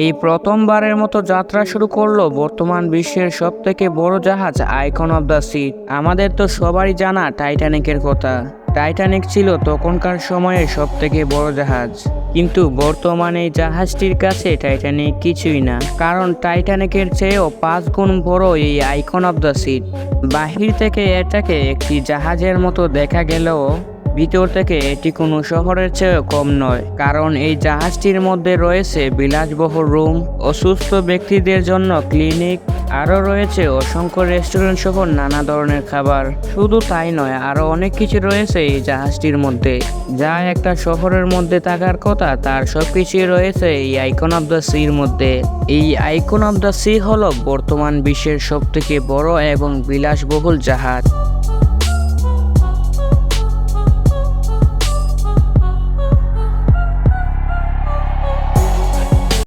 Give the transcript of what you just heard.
এই প্রথমবারের মতো যাত্রা শুরু করলো বর্তমান বিশ্বের সবথেকে বড় জাহাজ আইকন অফ দ্য সি। আমাদের তো সবারই জানা টাইটানিকের কথা। টাইটানিক ছিল তখনকার সময়ে সবথেকে বড় জাহাজ, কিন্তু বর্তমানে এই জাহাজটির কাছে টাইটানিক কিছুই না, কারণ টাইটানিকের চেয়েও 5 গুণ বড় এই আইকন অফ দ্য সি। বাহির থেকে এটাকে একটি জাহাজের মতো দেখা গেলেও ভিতর থেকে এটি কোনো শহরের চেয়ে কম নয়, কারণ এই জাহাজটির মধ্যে রয়েছে বিলাসবহুল রুম, অসুস্থ ব্যক্তিদের জন্য ক্লিনিক, আরও রয়েছে অসংখ্য রেস্টুরেন্ট সহ নানা ধরনের খাবার। শুধু তাই নয়, আরও অনেক কিছু রয়েছে এই জাহাজটির মধ্যে, যা একটা শহরের মধ্যে থাকার কথা তার সবকিছুই রয়েছে এই আইকন অফ দ্য সির মধ্যে। এই আইকন অফ দ্য সি হলো বর্তমান বিশ্বের সবথেকে বড় এবং বিলাসবহুল জাহাজ।